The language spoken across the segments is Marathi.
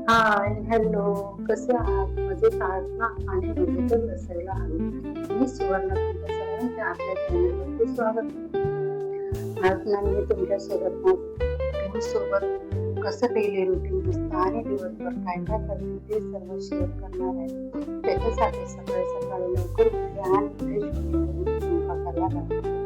हाय, हॅलो. कसे आहात? मजेत आहात ना? आणि मजेतच असायला हवे. मी सुवर्णा तुमच्या सर्वांचे आपल्या चॅनलवरती स्वागत करते. आज ना मी तुमच्यासोबत ना सोबत कसं डेली रुटीन असतं आणि दिवसभर काय काय करते ते सर्व शेअर करणार आहे. त्याच्यासाठी सकाळी सकाळी लवकर उठले आणि फ्रेश होऊन स्वयंपाकाला लागले.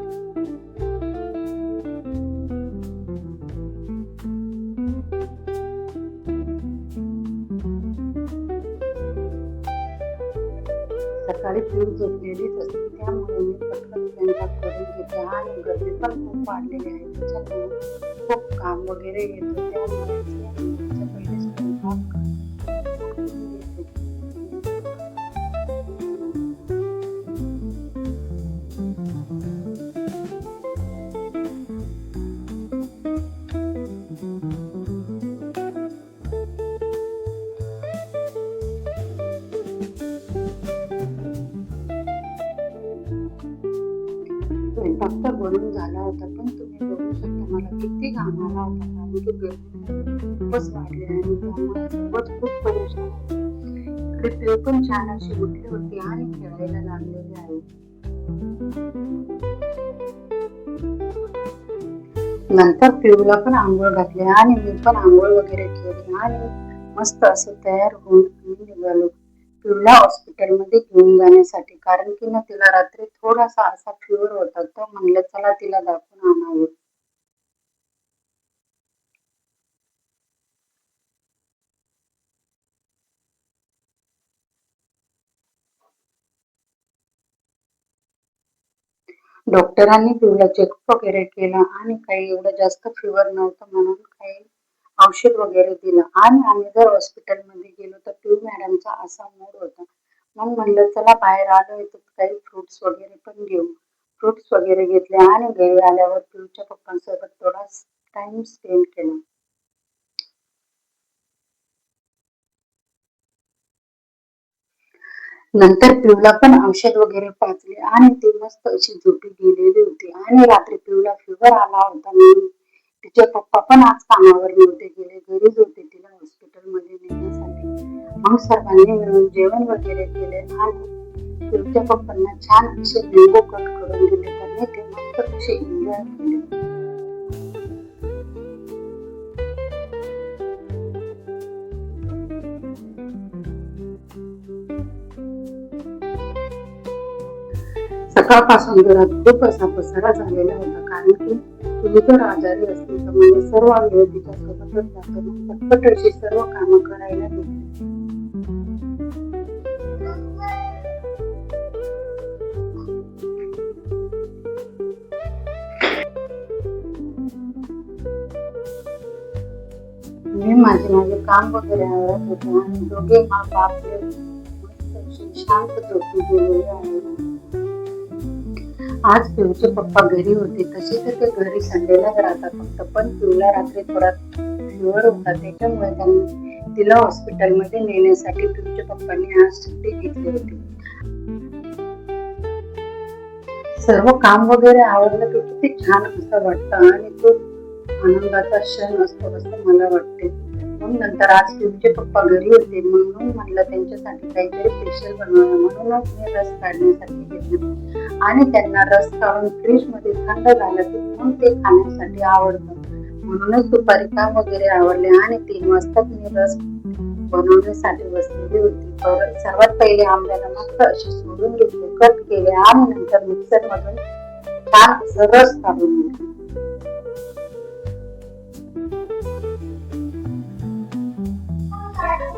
सकाळी पिऊ झोपलेलीच असते, त्यामुळे मी पटकन स्वयंपाक करून घेते आणि गर्दी पण खूप वाढलेली आहे. त्याच्यामुळे खूप काम वगैरे येतं, त्यामुळे मी त्याच्या पहिले स्वयंपाक करून घेते. स्वयंपाक तर बनून झाला होता, पण तुम्ही बघू शकता मला किती घाम आला होता, कारण की गर्मी खूपच वाढली आहे आणि त्यामुळे सर्वच खूप परेशान आहे. इकडे पिऊ पण छान अशी उठली होती आणि खेळायला लागलेली आहे. नंतर पिऊला पण आंघोळ घातली आणि मी पण आंघोळ वगैरे केली आणि मस्त असं तयार होऊन आम्ही निघालो पिऊला हॉस्पिटलमध्ये घेऊन जाण्यासाठी, कारण की ना तिला रात्री थोडासा असा फीवर होता, तर म्हणलं चला तिला दाखवून आणावं. डॉक्टरांनी पिऊला चेकअप वगैरे केला आणि काही एवढं जास्त फीवर नव्हतं म्हणून काही औषध वगैरे दिलं आणि आम्ही जर हॉस्पिटलमध्ये गेलो तर पिऊ मॅडमचा असा मूड होता. मग म्हणलं चला बाहेर आलोय तर काही फ्रुट्स वगैरे पण घेऊ. फ्रुट्स वगैरे घेतले आणि घरी आल्यावर पिऊच्या पप्पांसोबत थोडा टाइम स्पेंड केला. नंतर पिऊला पण औषध वगैरे पाजले आणि ती मस्त अशी झोपी गेलेली होती आणि रात्री पिऊला फीवर आला होता म्हणून तिचे पप्पा पण आज कामावर नव्हते गेले, घरीच होते तिला हॉस्पिटलमध्ये नेण्यासाठी. मग सर्वांनी मिळून जेवण वगैरे केले आणि पिऊच्या पप्पांना छान असे मँगो कट करून दिले, त्यांनी ते मस्त असे एन्जॉय केले. सकाळपासून घरात खूप असा पसारा झालेला होता, कारण की तुम्ही तर आजारी असते तर मला सर्व वेळ तिच्यासोबतच जातो. मग पटपट अशी सर्व कामं करायला घेतली. मी माझे माझे काम वगैरे आवरत होते आणि दोघे बाप आपले मस्त असे शांत झोपी गेलेले आहे. आज पिऊचे पप्पा घरी होते, तसे तर ते घरी संडेलाच राहतात फक्त, पण पिऊला रात्री थोडा फीवर होता, त्याच्यामुळे त्यांनी तिला हॉस्पिटलमध्ये नेण्यासाठी पिऊच्या पप्पांनी आज सुट्टी घेतली होती. सर्व काम वगैरे आवरलं की किती छान असं वाटतं आणि तो आनंदाचा क्षण असतो असं मला वाटते. मग नंतर आज पिऊचे पप्पा घरी होते म्हणून म्हणलं त्यांच्यासाठी काहीतरी स्पेशल बनवावं, म्हणूनच मी रस काढण्यासाठी घेतला आणि त्यांना रस काढून फ्रीज मध्ये थंड झालं की मग ते खाण्यासाठी आवडतं. म्हणूनच दुपारी काम वगैरे आवरले आणि 3 वाजता मी रस बनवण्यासाठी बसलेली होती. सर्वात पहिले आंब्याला मस्त अशी सोडून घेतले, कट केले आणि नंतर मिक्सर मधून छान असं रस काढून घेतला.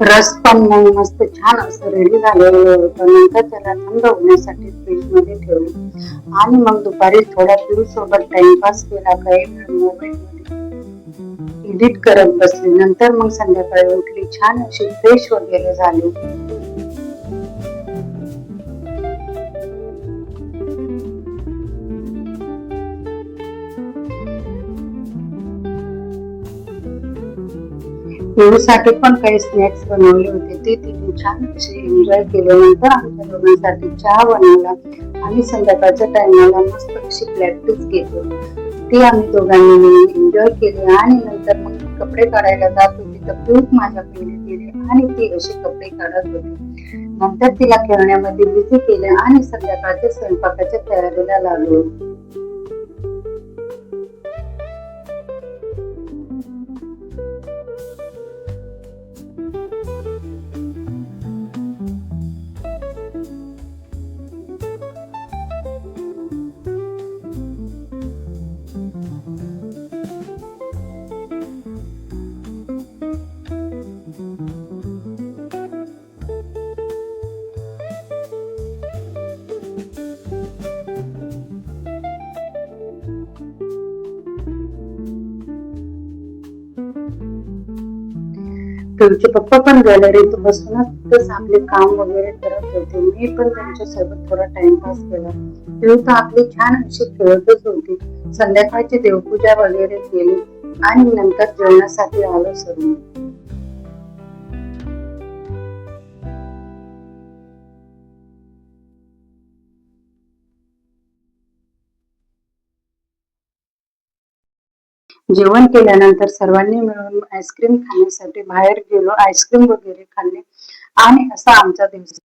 रस पण मग मस्त छान असं रेडी झालेलं होतं. नंतर त्याला थंड होण्यासाठी फ्रीज मध्ये ठेवले आणि मग दुपारी थोडा पिऊ सोबत टाइमपास केला, काही वेळ मोबाईल मध्ये एडिट करत बसले. नंतर मग संध्याकाळी उठली, छान अशी फ्रेश वगैरे झाली. पिऊसाठी पण काही स्नॅक्स बनवले होते, ते तिने छान असे एन्जॉय केले. नंतर आमच्या दोघांसाठी चहा बनवला आणि संध्याकाळच्या टायमाला मस्त अशी प्रॅक्टिस केली, ती आम्ही दोघांनी एन्जॉय केली आणि नंतर मग कपडे काढायला जात होते तोपर्यंत पिऊक माझ्या पहिले गेले आणि ती अशी कपडे काढत होती. नंतर तिला खेळण्यामध्ये बिझी केले आणि संध्याकाळच्या स्वयंपाकाच्या तयारीला लागलो. पिऊचे पप्पा पण गॅलरीत बसूनच तिथंच आपले काम वगैरे करत होते. मी पण त्यांच्यासोबत थोडा टाइमपास केला. पिऊ तर आपली छान अशी खेळतच होती. संध्याकाळची देवपूजा वगैरे केली आणि नंतर जेवणासाठी आलो सर्व. जेवण केल्यानंतर सर्वांनी मिळून आईस्क्रीम खाण्यासाठी बाहेर गेलो. आईस्क्रीम वगैरे खाल्ले आणि असा आमचा दिवस